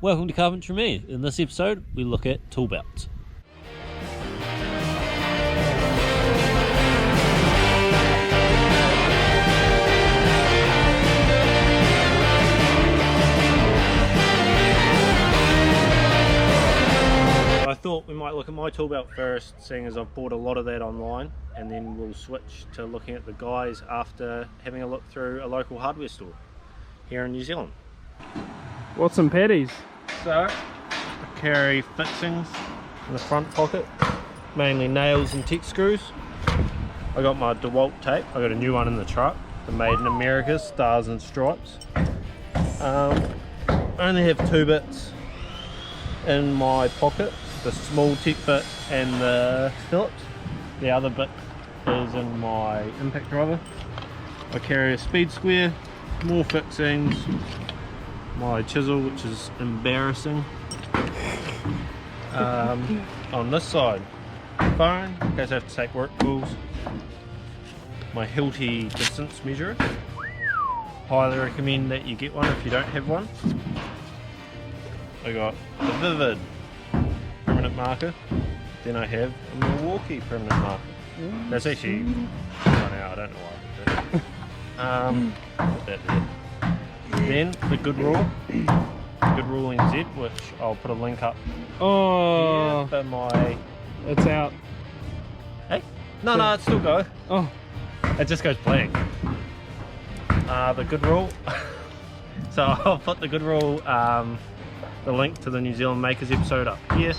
Welcome to Carpenters with me. In this episode, we look at tool belts. I thought we might look at my tool belt first, seeing as I've bought a lot of that online, and then we'll switch to looking at the guys after having a look through a local hardware store here in New Zealand. What's some patties? So, I carry fixings in the front pocket, mainly nails and T screws. I got my DeWalt tape. I got a new one in the truck, the Made in America Stars and Stripes. I only have 2 bits in my pocket, the small tech bit and the Phillips. The other bit is in my impact driver. I carry a speed square, more fixings, my chisel, which is embarrassing. On this side, phone, in case I have to take work tools. My Hilti distance measurer. Highly recommend that you get one if you don't have one. I got the Vivid permanent marker. Then I have a Milwaukee permanent marker. That's actually run out, I don't know why. Put that there. Then the Good Rule NZ, which I'll put a link up Oh, here for my... it's out. Hey? No, it's still go. Oh, It just goes blank. The Good Rule. So I'll put the Good Rule, the link to the New Zealand Makers episode up here.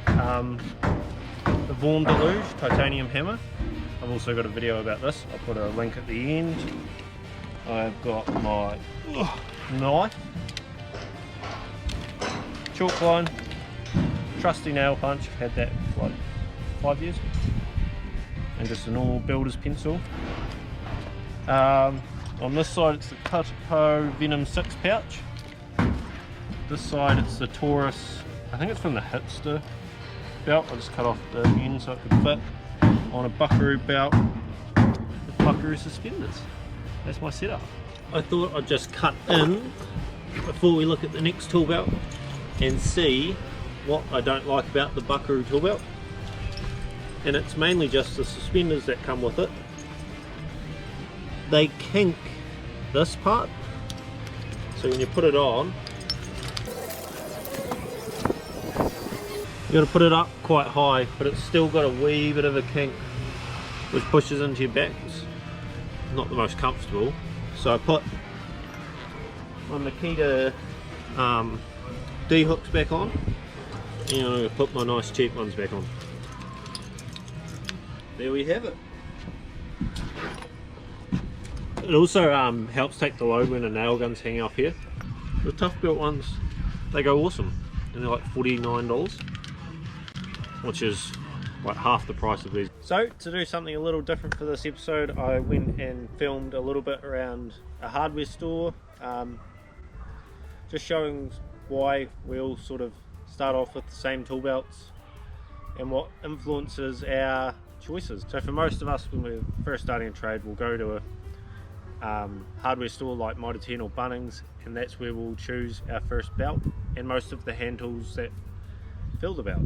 The Vaughan Deluge titanium hammer. I've also got a video about this. I'll put a link at the end. I've got my knife, chalk line, trusty nail punch. I've had that for like 5 years, and just a normal builder's pencil. On this side it's the Carpenters Venom 6 pouch. This side it's the Taurus, I think it's from the Hipster belt. I just cut off the end so it could fit on a Buckaroo belt with Buckaroo suspenders. That's my setup. I thought I'd just cut in before we look at the next tool belt and see what I don't like about the Buckaroo tool belt. And it's mainly just the suspenders that come with it. They kink this part, so when you put it on, you got to put it up quite high, but it's still got a wee bit of a kink which pushes into your back. It's not the most comfortable, so I put my Makita D hooks back on, and I'm going to put my nice cheap ones back on. There we have it. It also helps take the load when the nail gun's hanging off here. The tough belt ones, they go awesome, and they're like $49, which is like half the price of these. So to do something a little different for this episode, I went and filmed a little bit around a hardware store, just showing why we all sort of start off with the same tool belts and what influences our choices. So for most of us, when we're first starting a trade, we'll go to a hardware store like Mitre 10 or Bunnings, and that's where we'll choose our first belt and most of the hand tools that fill the belt.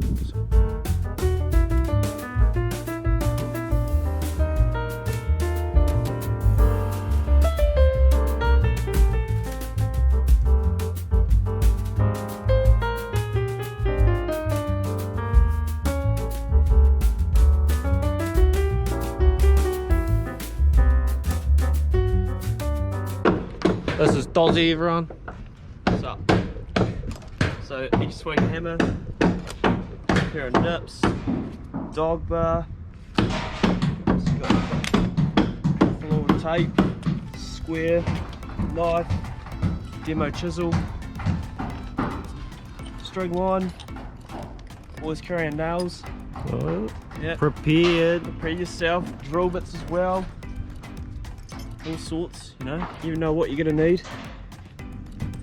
This is Dozzy, everyone. What's up? So each swing hammer, pair of nips, dog bar, it's got floor tape, square, knife, demo chisel, string line, always carrying nails. Oh, Yeah. prepared. Prepare yourself, drill bits as well. All sorts, you know, you know what you're gonna need.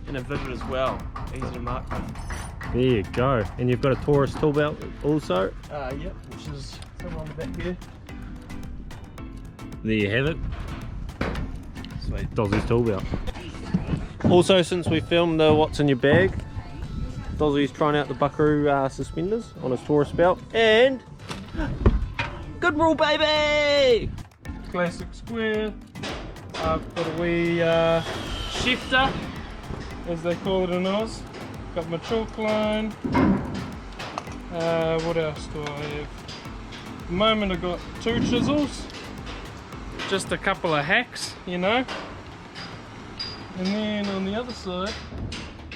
And a Vivid as well, easy to mark with. There you go. And you've got a Taurus tool belt also. Yep, which is somewhere on the back here. There you have it. Sweet. Dozzy's tool belt. Also, since we filmed the what's in your bag, Dozzie's trying out the Buckaroo suspenders on his Taurus belt, and good rule, baby! Classic square. I've got a wee shifter, as they call it in Oz. Got my chalk line. What else do I have? At the moment I've got 2 chisels, just a couple of hacks, you know. And then on the other side,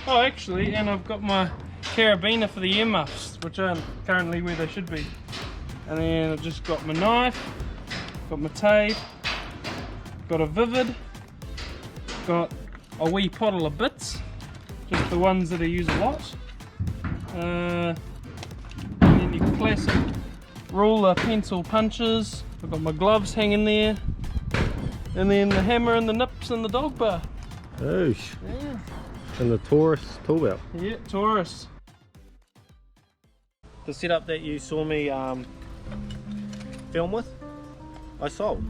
oh actually, and I've got my carabiner for the earmuffs, which aren't currently where they should be. And then I've just got my knife, got my tape, got a vivid, got a wee pottle of bits, just the ones that I use a lot. And then your classic ruler pencil punches. I've got my gloves hanging there. And then the hammer and the nips and the dog bar. Oosh. Yeah. And the Taurus tool belt. Yeah, Taurus. The setup that you saw me film with, I sold.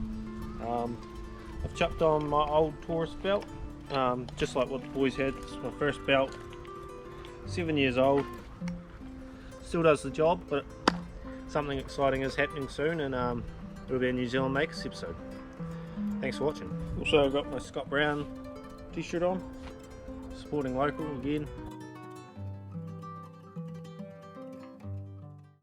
I've chucked on my old Taurus belt, just like what the boys had. It's my first belt, 7 years old. Still does the job, but something exciting is happening soon, and it'll be a New Zealand Makers episode. Thanks for watching. Also, I've got my Scott Brown t-shirt on, supporting local again.